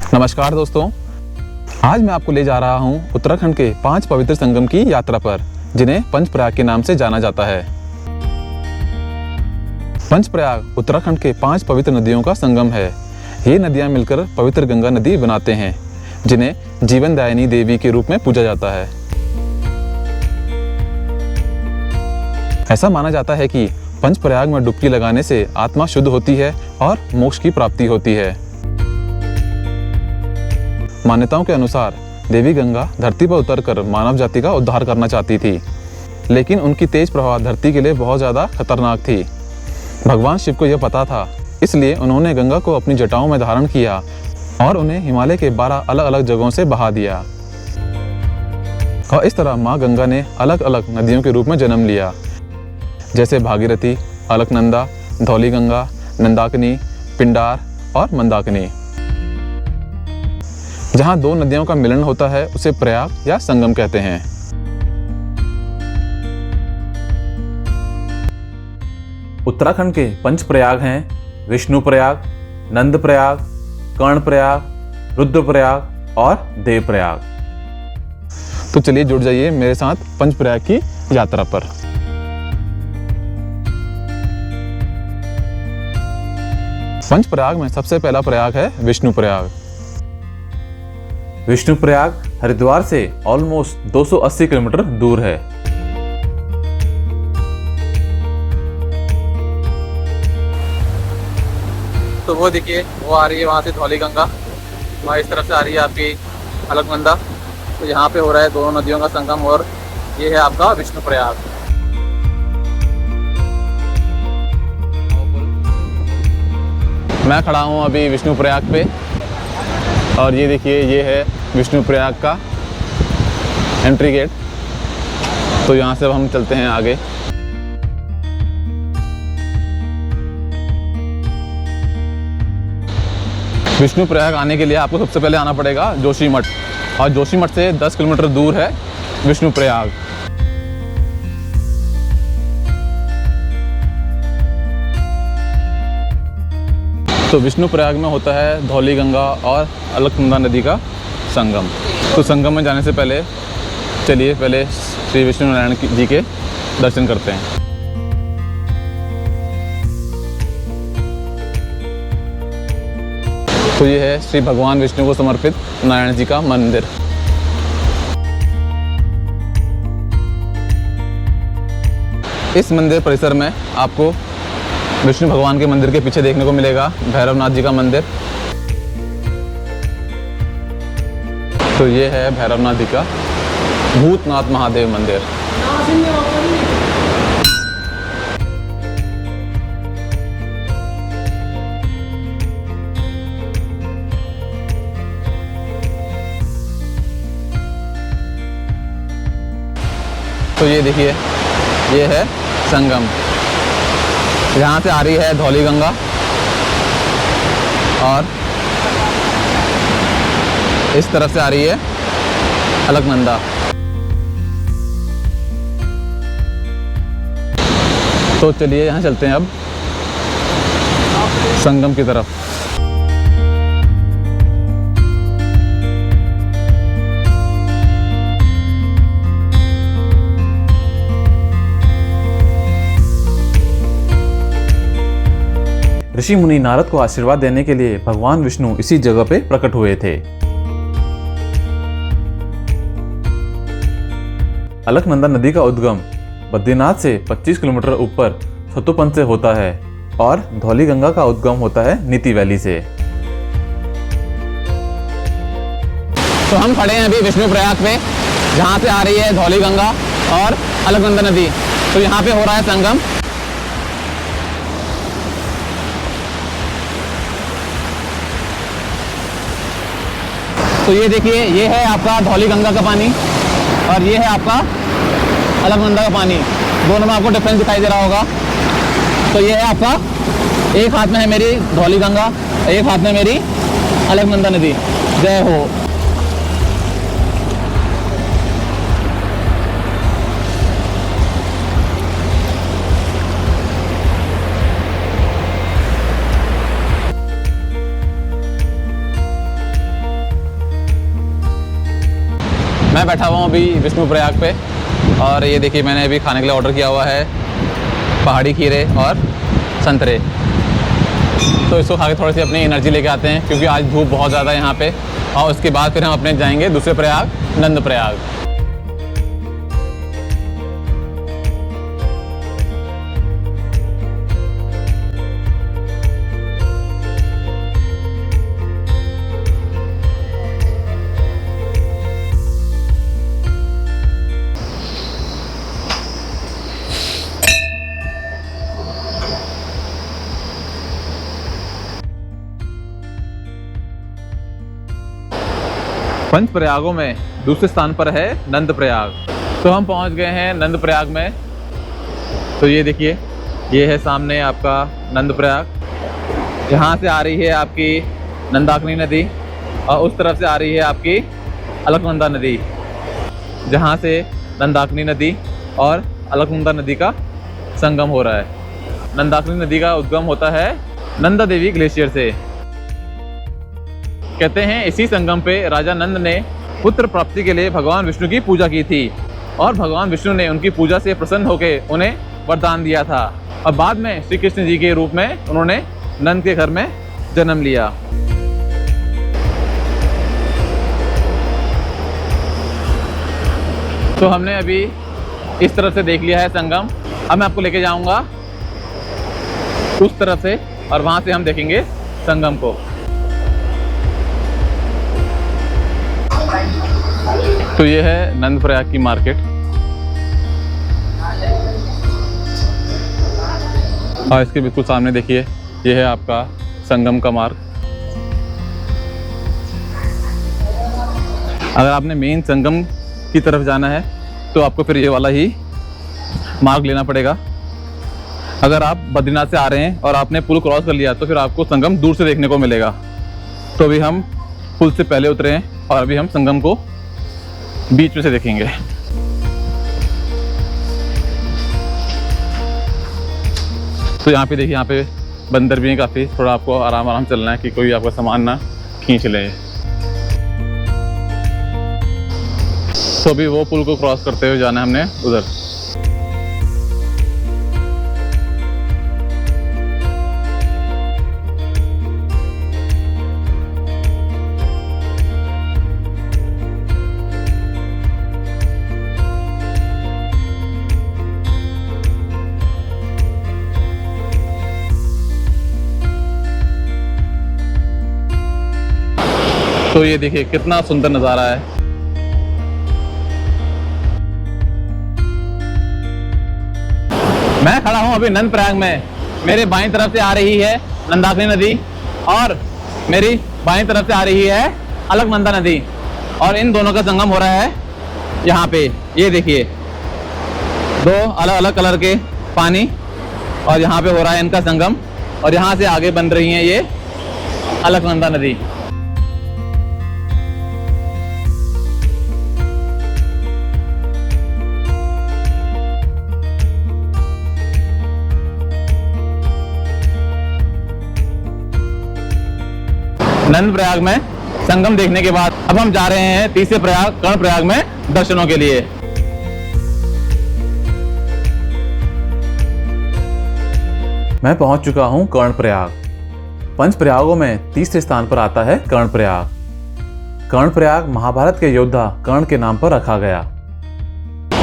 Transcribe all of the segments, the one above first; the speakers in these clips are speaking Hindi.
नमस्कार दोस्तों, आज मैं आपको ले जा रहा हूं उत्तराखंड के 5 पवित्र संगम की यात्रा पर, जिन्हें पंचप्रयाग के नाम से जाना जाता है। पंचप्रयाग उत्तराखंड के 5 पवित्र नदियों का संगम है। ये नदियां मिलकर पवित्र गंगा नदी बनाते हैं, जिन्हें जीवनदायिनी देवी के रूप में पूजा जाता है। ऐसा माना जाता है कि पंचप्रयाग में डुबकी लगाने से आत्मा शुद्ध होती है और मोक्ष की प्राप्ति होती है। मान्यताओं के अनुसार देवी गंगा धरती पर उतरकर मानव जाति का उद्धार करना चाहती थी, लेकिन उनकी तेज प्रवाह धरती के लिए बहुत ज़्यादा खतरनाक थी। भगवान शिव को यह पता था, इसलिए उन्होंने गंगा को अपनी जटाओं में धारण किया और उन्हें हिमालय के 12 अलग अलग जगहों से बहा दिया। और इस तरह माँ गंगा ने अलग अलग नदियों के रूप में जन्म लिया, जैसे भागीरथी, अलकनंदा, धौली गंगा, नंदाकिनी, पिंडार और मंदाकिनी। जहाँ 2 नदियों का मिलन होता है उसे प्रयाग या संगम कहते हैं। उत्तराखंड के पंचप्रयाग हैं विष्णुप्रयाग, नंदप्रयाग, कर्णप्रयाग, रुद्रप्रयाग और देवप्रयाग। तो चलिए जुड़ जाइए मेरे साथ पंचप्रयाग की यात्रा पर। पंचप्रयाग में सबसे पहला प्रयाग है विष्णुप्रयाग। विष्णुप्रयाग हरिद्वार से ऑलमोस्ट 280 किलोमीटर दूर है। तो वो देखिए, वो आ रही है वहाँ से धौली गंगा, वहाँ इस तरफ से आ रही है आपकी अलकनंदा। तो यहाँ पे हो रहा है दोनों नदियों का संगम, और ये है आपका विष्णुप्रयाग। मैं खड़ा हूँ अभी विष्णुप्रयाग पे, और ये देखिए, ये है विष्णुप्रयाग का एंट्री गेट। तो यहाँ से अब हम चलते हैं आगे। विष्णुप्रयाग आने के लिए आपको सबसे पहले आना पड़ेगा जोशीमठ, और जोशीमठ से 10 किलोमीटर दूर है विष्णुप्रयाग। तो विष्णुप्रयाग में होता है धौली गंगा और अलकनंदा नदी का संगम। तो संगम में जाने से पहले चलिए पहले श्री विष्णु नारायण जी के दर्शन करते हैं। तो ये है श्री भगवान विष्णु को समर्पित नारायण जी का मंदिर। इस मंदिर परिसर में आपको विष्णु भगवान के मंदिर के पीछे देखने को मिलेगा भैरवनाथ जी का मंदिर। तो ये है भैरवनाथ जी का भूतनाथ महादेव मंदिर। तो ये देखिए, ये है संगम। यहाँ से आ रही है धौली गंगा और इस तरफ से आ रही है अलकनंदा। तो चलिए यहाँ चलते हैं अब संगम की तरफ। ऋषि मुनि नारद को आशीर्वाद देने के लिए भगवान विष्णु इसी जगह पे प्रकट हुए थे। अलकनंदा नदी का उद्गम बद्रीनाथ से 25 किलोमीटर ऊपर सतोपंथ से होता है, और धौली गंगा का उद्गम होता है नीति वैली से। तो हम खड़े हैं अभी विष्णुप्रयाग पे, जहाँ से आ रही है धौली गंगा और अलकनंदा नदी। तो यहाँ पे हो रहा है संगम। तो ये देखिए, ये है आपका धौली गंगा का पानी और ये है आपका अलकनंदा का पानी। दोनों में आपको डिफरेंस दिखाई दे रहा होगा। तो ये है आपका, एक हाथ में है मेरी धौली गंगा, एक हाथ में मेरी अलकनंदा नदी। जय हो। मैं बैठा हुआ हूँ अभी विष्णुप्रयाग पे और ये देखिए मैंने अभी खाने के लिए ऑर्डर किया हुआ है पहाड़ी खीरे और संतरे। तो इसको खा के थोड़ी सी अपनी एनर्जी लेके आते हैं क्योंकि आज धूप बहुत ज़्यादा है यहाँ पे। और उसके बाद फिर हम अपने जाएंगे दूसरे प्रयाग, नंद प्रयाग। पंच प्रयागों में दूसरे स्थान पर है नंद प्रयाग। तो हम पहुंच गए हैं नंद प्रयाग में। तो ये देखिए, ये है सामने आपका नंद प्रयाग। यहाँ से आ रही है आपकी नंदाकिनी नदी और उस तरफ से आ रही है आपकी अलकनंदा नदी, जहाँ से नंदाकिनी नदी और अलकनंदा नदी का संगम हो रहा है। नंदाकिनी नदी का उद्गम होता है नंदा देवी ग्लेशियर से। कहते हैं इसी संगम पे राजा नंद ने पुत्र प्राप्ति के लिए भगवान विष्णु की पूजा की थी और भगवान विष्णु ने उनकी पूजा से प्रसन्न होकर उन्हें वरदान दिया था और बाद में श्री कृष्ण जी के रूप में उन्होंने नंद के घर में जन्म लिया। तो हमने अभी इस तरफ से देख लिया है संगम। अब मैं आपको लेके जाऊंगा उस तरफ से और वहां से हम देखेंगे संगम को। तो ये है नंद प्रयाग की मार्केट और इसके बिल्कुल सामने देखिए ये है आपका संगम का मार्ग। अगर आपने मेन संगम की तरफ जाना है तो आपको फिर ये वाला ही मार्ग लेना पड़ेगा। अगर आप बद्रीनाथ से आ रहे हैं और आपने पुल क्रॉस कर लिया तो फिर आपको संगम दूर से देखने को मिलेगा। तो अभी हम पुल से पहले उतरे हैं और अभी हम संगम को बीच में से देखेंगे। तो यहाँ पे देखिए, यहाँ पे बंदर भी हैं काफ़ी। थोड़ा आपको आराम आराम चलना है कि कोई आपका सामान ना खींच ले। तो अभी वो पुल को क्रॉस करते हुए जाना है हमने उधर। तो ये देखिए कितना सुंदर नज़ारा है। मैं खड़ा हूं अभी नंद प्रयाग में। मेरे बाईं तरफ से आ रही है नंदाकिनी नदी और मेरी बाईं तरफ से आ रही है अलकनंदा नदी और इन दोनों का संगम हो रहा है यहाँ पे। ये देखिए, दो अलग अलग कलर के पानी और यहाँ पे हो रहा है इनका संगम और यहाँ से आगे बन रही है ये अलकनंदा नदी। नंद प्रयाग में संगम देखने के बाद अब हम जा रहे हैं तीसरे प्रयाग, कर्ण प्रयाग में दर्शनों के लिए। मैं पहुंच चुका हूं कर्ण प्रयाग। पंच प्रयागों में तीसरे स्थान पर आता है कर्ण प्रयाग। कर्ण प्रयाग महाभारत के योद्धा कर्ण के नाम पर रखा गया।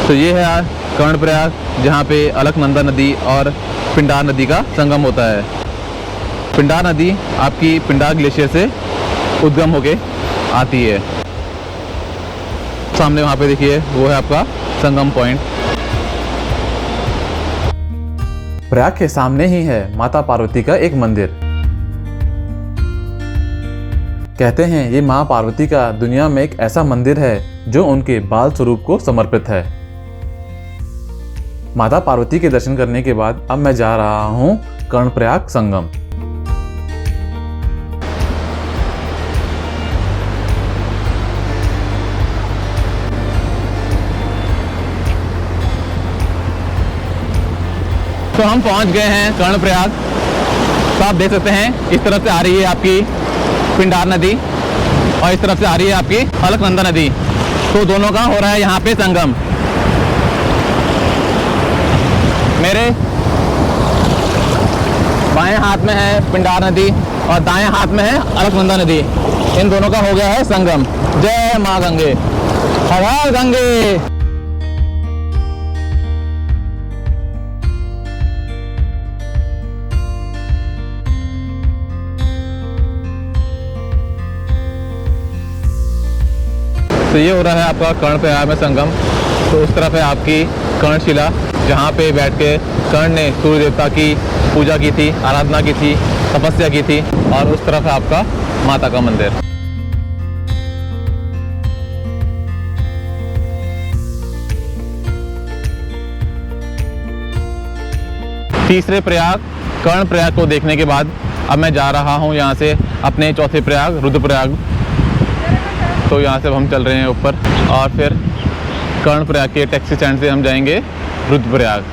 तो ये है कर्ण प्रयाग, जहाँ पे अलकनंदा नदी और पिंडार नदी का संगम होता है। पिंडार नदी आपकी पिंडार ग्लेशियर से उद्गम होके आती है। सामने वहाँ पे देखिए वो है आपका संगम पॉइंट। प्रयाग के सामने ही है माता पार्वती का एक मंदिर। कहते हैं ये माँ पार्वती का दुनिया में एक ऐसा मंदिर है जो उनके बाल स्वरूप को समर्पित है। माता पार्वती के दर्शन करने के बाद अब मैं जा रहा हूँ कर्ण प्रयाग संगम। तो हम पहुंच गए हैं कर्ण प्रयाग। तो आप देख सकते हैं इस तरफ से आ रही है आपकी पिंडार नदी और इस तरफ से आ रही है आपकी अलकनंदा नदी। तो दोनों का हो रहा है यहाँ पे संगम। मेरे बाएं हाथ में है पिंडार नदी और दाएं हाथ में है अलकनंदा नदी। इन दोनों का हो गया है संगम। जय माँ गंगे, हर हर गंगे। तो ये हो रहा है आपका कर्णप्रयाग में संगम। तो उस तरफ है आपकी कर्णशिला, जहाँ पे बैठ के कर्ण ने सूर्य देवता की पूजा की थी, आराधना की थी, तपस्या की थी। और उस तरफ है आपका माता का मंदिर। तीसरे प्रयाग कर्णप्रयाग को देखने के बाद अब मैं जा रहा हूँ यहाँ से अपने चौथे प्रयाग रुद्रप्रयाग। तो यहाँ से हम चल रहे हैं ऊपर और फिर कर्णप्रयाग के टैक्सी स्टैंड से हम जाएंगे रुद्रप्रयाग।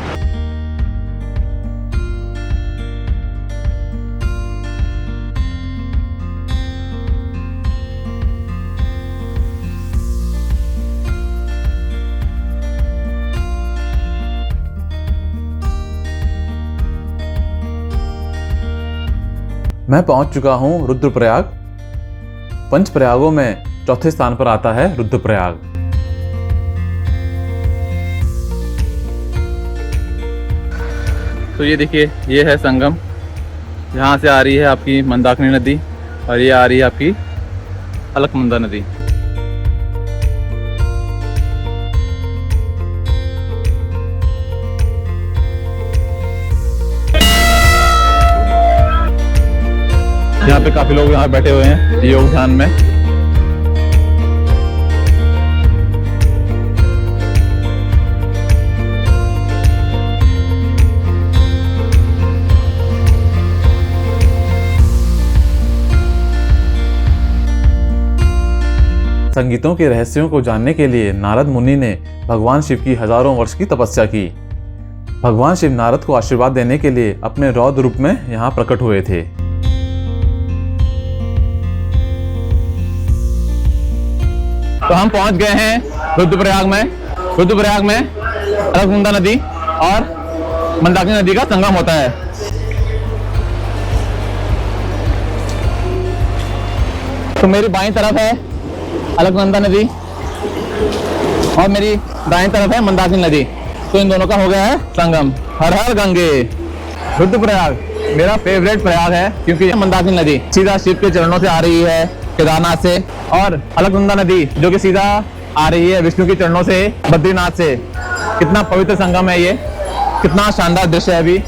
मैं पहुंच चुका हूं रुद्रप्रयाग। पंच प्रयागों में चौथे स्थान पर आता है रुद्रप्रयाग। तो ये देखिए, ये है संगम। यहाँ से आ रही है आपकी मंदाकिनी नदी और ये आ रही है आपकी अलकनंदा नदी। यहाँ पे काफी लोग यहाँ बैठे हुए हैं योग ध्यान में। संगीतों के रहस्यों को जानने के लिए नारद मुनि ने भगवान शिव की हजारों वर्ष की तपस्या की। भगवान शिव नारद को आशीर्वाद देने के लिए अपने रौद्र रूप में यहाँ प्रकट हुए थे। तो हम पहुंच गए हैं रुद्रप्रयाग में। रुद्रप्रयाग में अलकनंदा नदी और मंदाकिनी नदी का संगम होता है। तो मेरी बाईं तरफ है अलकनंदा नदी और मेरी दाईं तरफ है मंदाकिनी नदी। तो इन दोनों का हो गया है संगम। हर हर गंगे। रुद्रप्रयाग मेरा फेवरेट प्रयाग है क्योंकि मंदाकिनी नदी सीधा शिव के चरणों से आ रही है केदारनाथ से, और अलकनंदा नदी जो कि सीधा आ रही है विष्णु के चरणों से बद्रीनाथ से। कितना पवित्र संगम है ये, कितना शानदार दृश्य है। अभी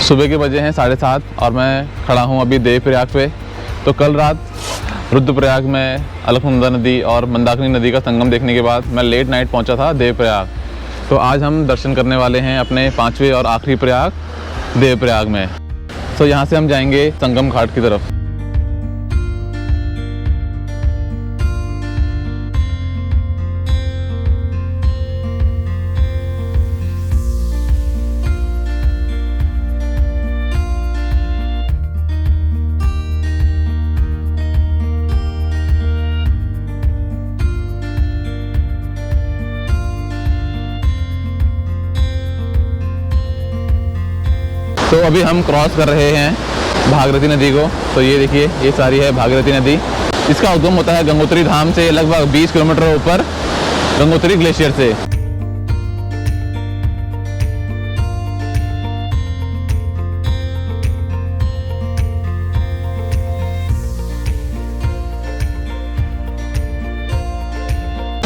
सुबह के बजे हैं 7:30 और मैं खड़ा हूँ अभी देवप्रयाग पे। तो कल रात रुद्रप्रयाग में अलकनंदा नदी और मंदाकिनी नदी का संगम देखने के बाद मैं लेट नाइट पहुँचा था देवप्रयाग। तो आज हम दर्शन करने वाले हैं अपने 5वें और आखिरी प्रयाग देवप्रयाग में। तो यहाँ से हम जाएंगे संगम घाट की तरफ। तो अभी हम क्रॉस कर रहे हैं भागीरथी नदी को। तो ये देखिए, ये सारी है भागीरथी नदी। इसका उद्गम होता है गंगोत्री धाम से लगभग 20 किलोमीटर ऊपर गंगोत्री ग्लेशियर से।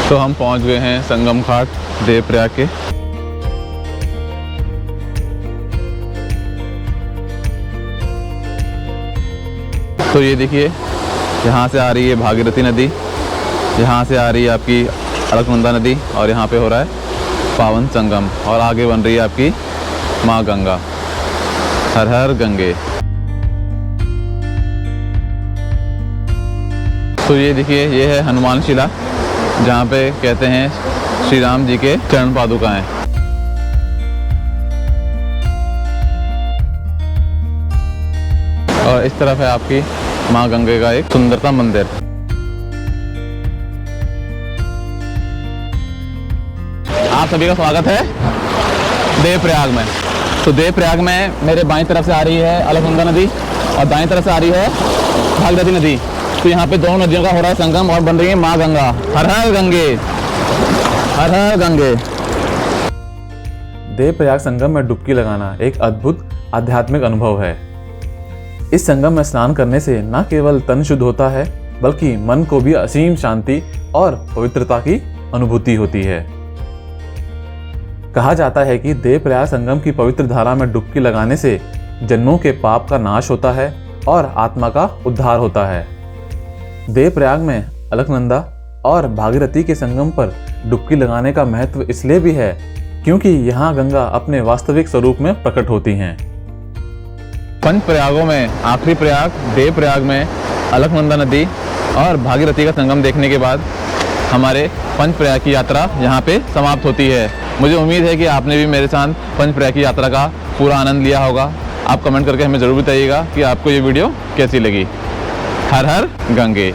तो हम पहुंच गए हैं संगम घाट देवप्रयाग के। तो ये देखिए, यहाँ से आ रही है भागीरथी नदी, यहाँ से आ रही है आपकी अलकनंदा नदी और यहाँ पे हो रहा है पावन संगम, और आगे बन रही है आपकी माँ गंगा। हर हर गंगे। तो ये देखिए, ये है हनुमान शिला, जहाँ पे कहते हैं श्री राम जी के चरण पादुकाएं। और इस तरफ है आपकी माँ गंगे का एक सुंदरता मंदिर। आप सभी का स्वागत है देवप्रयाग में। तो देवप्रयाग में मेरे बाईं तरफ से आ रही है अलकनंदा नदी और दाईं तरफ से आ रही है भागीरथी नदी। तो यहाँ पे दोनों नदियों का हो रहा है संगम और बन रही है माँ गंगा। हर हर गंगे, हर हर गंगे। देवप्रयाग संगम में डुबकी लगाना एक अद्भुत आध्यात्मिक अनुभव है। इस संगम में स्नान करने से न केवल तन शुद्ध होता है बल्कि मन को भी असीम शांति और पवित्रता की अनुभूति होती है। कहा जाता है कि देवप्रयाग संगम की पवित्र धारा में डुबकी लगाने से जन्मों के पाप का नाश होता है और आत्मा का उद्धार होता है। देवप्रयाग में अलकनंदा और भागीरथी के संगम पर डुबकी लगाने का महत्व इसलिए भी है क्योंकि यहाँ गंगा अपने वास्तविक स्वरूप में प्रकट होती हैं। पंच प्रयागों में आखिरी प्रयाग देवप्रयाग में अलकनंदा नदी और भागीरथी का संगम देखने के बाद हमारे पंच प्रयाग की यात्रा यहाँ पे समाप्त होती है। मुझे उम्मीद है कि आपने भी मेरे साथ पंच प्रयाग की यात्रा का पूरा आनंद लिया होगा। आप कमेंट करके हमें ज़रूर बताइएगा कि आपको ये वीडियो कैसी लगी। हर हर गंगे।